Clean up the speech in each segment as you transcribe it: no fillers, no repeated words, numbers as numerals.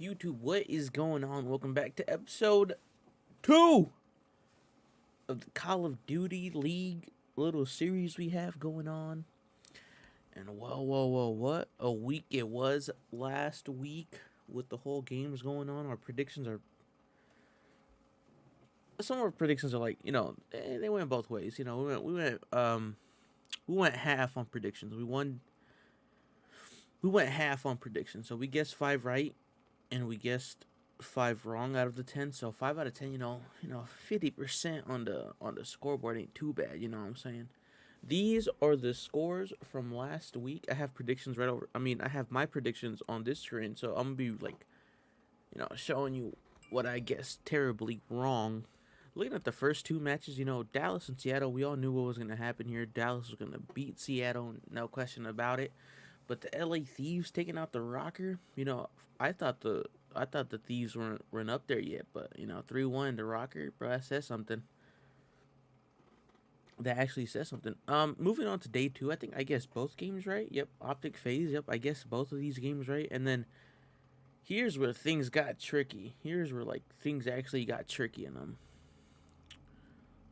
YouTube, what is going on? Welcome back to episode 2 of the Call of Duty League little series we have going on. And whoa, what a week it was last week with the whole games going on. Our predictions are. Some of our predictions are like, they went both ways. We went half on predictions. We went half on predictions. So we guessed 5 right and we guessed 5 wrong out of the 10. So 5 out of 10, 50% on the scoreboard ain't too bad. You know what I'm saying? These are the scores from last week. I have predictions right over. I have my predictions on this screen, so I'm gonna be like, showing you what I guessed terribly wrong. Looking at the first 2 matches, Dallas and Seattle, we all knew what was gonna happen here. Dallas was gonna beat Seattle, no question about it. But the LA Thieves taking out the Rocker, I thought the Thieves weren't up there yet, but 3-1 the Rocker, bro, that says something. That actually says something. Moving on to day 2, I think I guessed both games right. Yep, Optic Phase. Yep, I guessed both of these games right. And then here's where things got tricky. Here's where things actually got tricky in them.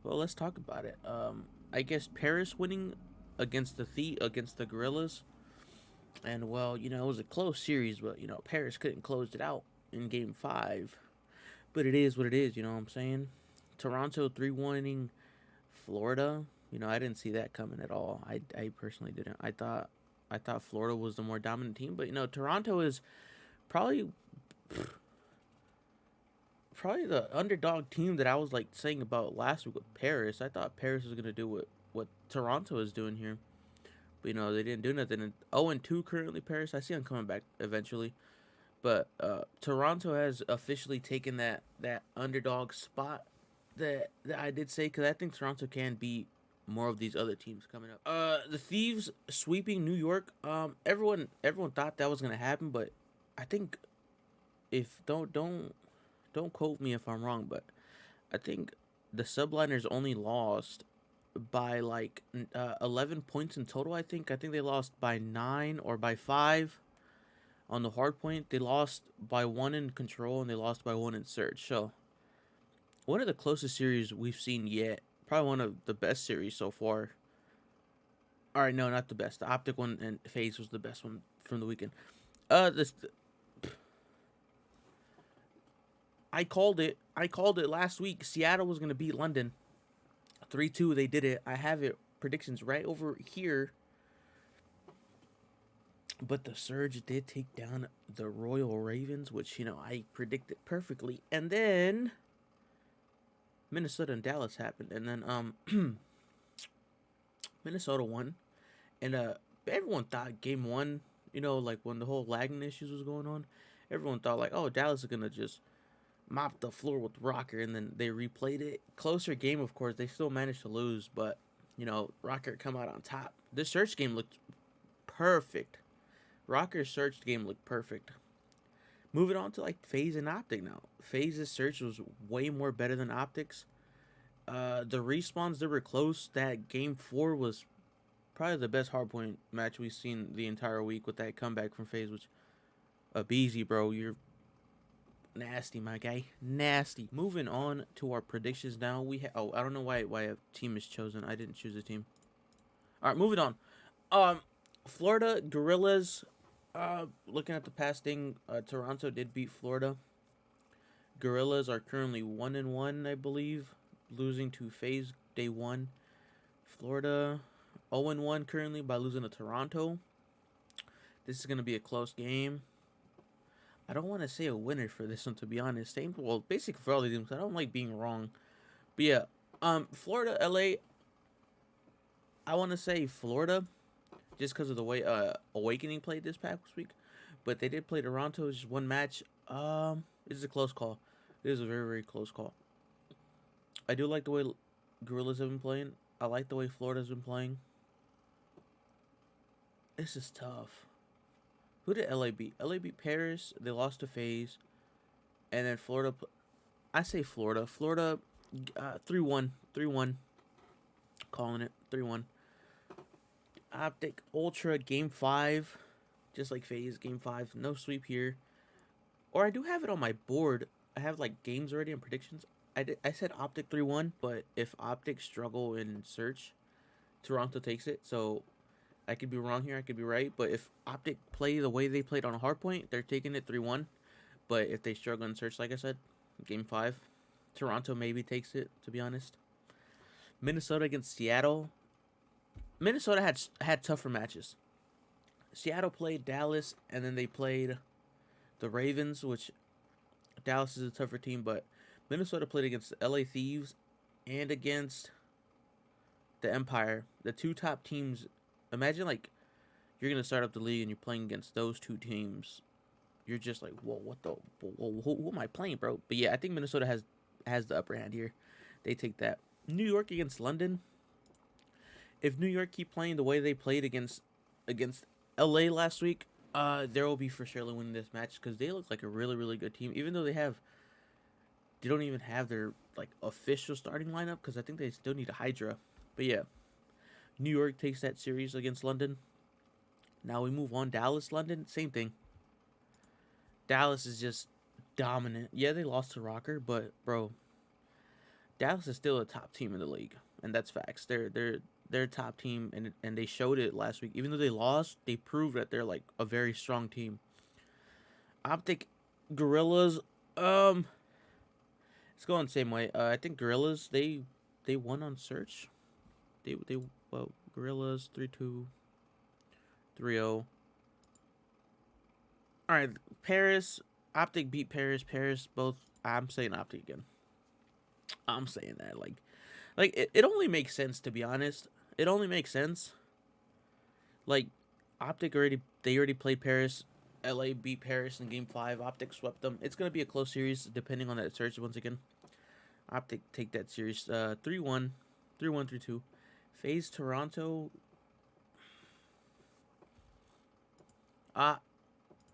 Well, let's talk about it. I guess Paris winning against the Gorillas. And well, it was a close series, but Paris couldn't close it out in game 5. But it is what it is, you know what I'm saying? Toronto 3-1ing Florida. I didn't see that coming at all. I personally didn't. I thought Florida was the more dominant team, but Toronto is probably the underdog team that I was saying about last week with Paris. I thought Paris was gonna do what Toronto is doing here. But they didn't do nothing. And 0-2 currently Paris. I see them coming back eventually. But Toronto has officially taken that underdog spot that I did say, because I think Toronto can beat more of these other teams coming up. The Thieves sweeping New York. Everyone thought that was gonna happen, but I think if don't quote me if I'm wrong, but I think the Subliners only lost by 11 points in total. I think they lost by 9 or by 5 on the hard point. They lost by 1 in control and they lost by 1 in search. So one of the closest series we've seen yet. Probably one of the best series so far. All right, no, not the best. The Optic one and Phase was the best one from the weekend. I called it. I called it last week. Seattle was gonna beat London. 3-2. They did it. I have it predictions right over here. But the Surge did take down the Royal Ravens, which I predicted perfectly. And then Minnesota and Dallas happened, and then Minnesota won, and everyone thought game 1, when the whole lagging issues was going on, everyone thought oh, Dallas is gonna just mop the floor with Rocker, and then they replayed it. Closer game, of course, they still managed to lose, but Rocker come out on top. This search game looked perfect. Rocker's search game looked perfect. Moving on to Phase and Optic now. Phase's search was way more better than Optic's. The respawns, they were close. That game 4 was probably the best hardpoint match we've seen the entire week with that comeback from Phase, which Abeezy, bro, you're nasty, my guy. Nasty. Moving on to our predictions now. I don't know why a team is chosen. I didn't choose a team. All right, moving on. Florida Gorillas. Looking at the past thing, Toronto did beat Florida. Gorillas are currently 1-1, I believe, losing to Phase day 1. Florida 0-1 currently by losing to Toronto. This is gonna be a close game. I don't want to say a winner for this one, to be honest. Basically for all these teams. I don't like being wrong. But yeah, Florida, LA. I want to say Florida, just because of the way Awakening played this past week. But they did play Toronto. It's just one match. This is a close call. This is a very, very close call. I do like the way Gorillas have been playing. I like the way Florida's been playing. This is tough. Who did LA beat? LA beat Paris. They lost to Phase. And then Florida. I say Florida. Florida 3-1. 3-1. Calling it 3-1. Optic Ultra Game 5. Just like Phase, Game 5. No sweep here. or I do have it on my board. I have like games already and predictions. I said Optic 3-1, but if Optic struggle in search, Toronto takes it. So I could be wrong here. I could be right. But if Optic play the way they played on a hard point, they're taking it 3-1. But if they struggle in search, like I said, game 5, Toronto maybe takes it, to be honest. Minnesota against Seattle. Minnesota had tougher matches. Seattle played Dallas, and then they played the Ravens, which Dallas is a tougher team, but Minnesota played against the LA Thieves and against the Empire, the two top teams. Imagine like you're gonna start up the league and you're playing against those two teams. You're just like, whoa, what the, whoa, who am I playing, bro? But yeah, I think Minnesota has the upper hand here. They take that. New York against London. If New York keep playing the way they played against LA last week, there will be for surely winning this match because they look like a really good team. Even though they don't even have their like official starting lineup because I think they still need a Hydra. But yeah, New York takes that series against London. Now we move on. Dallas, London, same thing. Dallas is just dominant. Yeah, they lost to Rocker, but bro, Dallas is still a top team in the league, and that's facts. They're a top team, and they showed it last week. Even though they lost, they proved that they're like a very strong team. Optic Gorillas, it's going the same way. I think Gorillas they won on search. They well Gorillas 3-2, 3-0. All right, Paris. Optic beat Paris. Paris both. I'm saying Optic again. I'm saying that like it only makes sense, to be honest. It only makes sense. Like Optic already played Paris. LA beat Paris in game 5. Optic swept them. It's gonna be a close series depending on that search once again. Optic take that series 3-1, 3-1, 3-2. FaZe Toronto. Ah,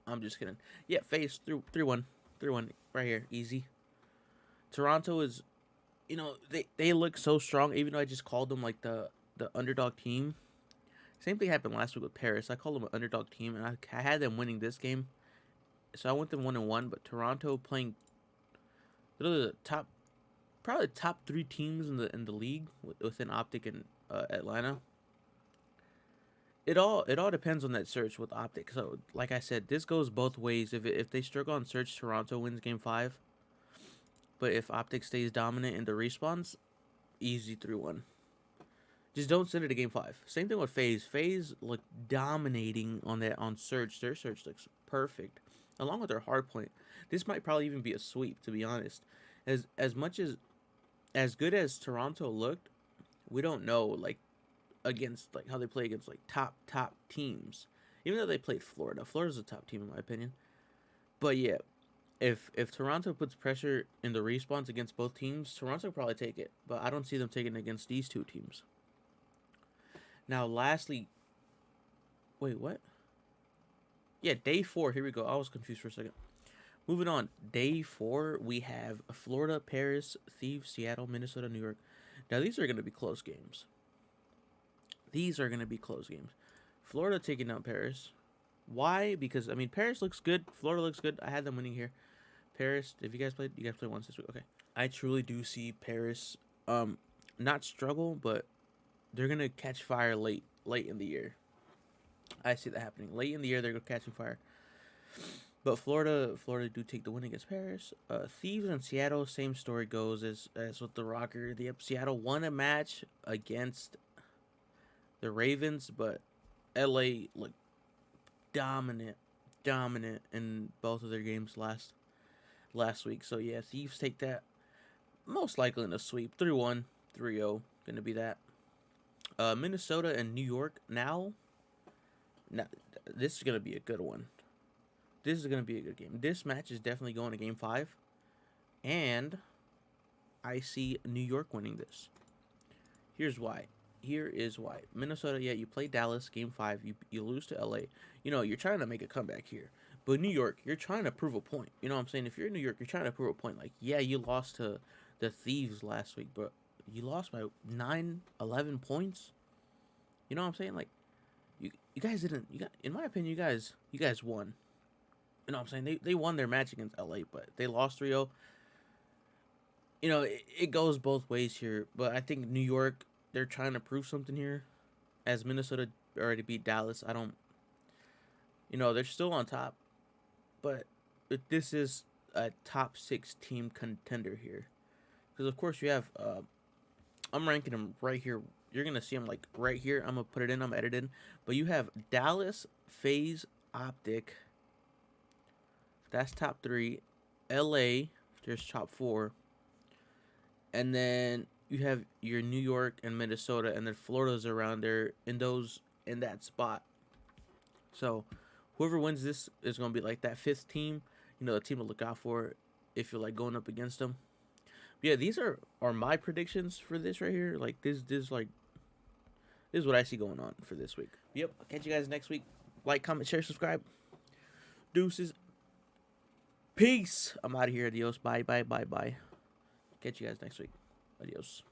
I'm just kidding. Yeah, FaZe 3-1, 3-1 right here, easy. Toronto is, they look so strong. Even though I just called them like the underdog team. Same thing happened last week with Paris. I called them an underdog team, and I had them winning this game, so I went them 1-1. But Toronto playing, they're the top, probably top 3 teams in the league within Optic and Atlanta. It all depends on that search with Optic. So like I said, this goes both ways. If they struggle on search, Toronto wins game 5. But if Optic stays dominant in the respawns, easy 3-1. Just don't send it to game 5. Same thing with FaZe. FaZe look dominating on search. Their search looks perfect, along with their hard point. This might probably even be a sweep, to be honest. As much as good as Toronto looked, we don't know like against like how they play against like top teams. Even though they played Florida, Florida's a top team in my opinion. But yeah, if Toronto puts pressure in the respawns against both teams, Toronto will probably take it. But I don't see them taking it against these two teams. Now, lastly, wait, what? Yeah, day 4. Here we go. I was confused for a second. Moving on. Day 4, we have Florida, Paris, Thieves, Seattle, Minnesota, New York. Now, these are going to be close games. Florida taking out Paris. Why? Because, I mean, Paris looks good. Florida looks good. I had them winning here. Paris, if you guys played once this week. Okay. I truly do see Paris, not struggle, but they're going to catch fire late in the year. I see that happening. Late in the year, they're catching fire. But Florida do take the win against Paris. Thieves and Seattle, same story goes as with the Rocker. Seattle won a match against the Ravens, but LA looked dominant in both of their games last week. So yeah, Thieves take that. Most likely in a sweep. 3-1, 3-0. Gonna be that. Minnesota and New York now. This is going to be a good one. This is going to be a good game. This match is definitely going to game 5. And I see New York winning this. Here is why. Minnesota, yeah, you play Dallas game 5. You lose to LA. You're trying to make a comeback here. But New York, you're trying to prove a point. You know what I'm saying? If you're in New York, you're trying to prove a point. Like, yeah, you lost to the Thieves last week, but you lost by 9, 11 points. You know what I'm saying? Like, you guys didn't. In my opinion, you guys won. You know what I'm saying? They won their match against LA, but they lost 3-0. You know, it goes both ways here, but I think New York, they're trying to prove something here. As Minnesota already beat Dallas, I don't, you know, they're still on top, but this is a top 6 team contender here. Because, of course, you have, I'm ranking them right here. You're going to see them like right here. I'm going to put it in, I'm editing. But you have Dallas, FaZe, Optic. That's top 3. LA, there's top 4. And then you have your New York and Minnesota, and then Florida's around there in that spot. So whoever wins this is gonna be like that 5th team. You know, the team to look out for if you're like going up against them. But yeah, these are my predictions for this right here. Like this is what I see going on for this week. Yep. I'll catch you guys next week. Like, comment, share, subscribe. Deuces. Peace. I'm out of here. Adios. Bye. Catch you guys next week. Adios.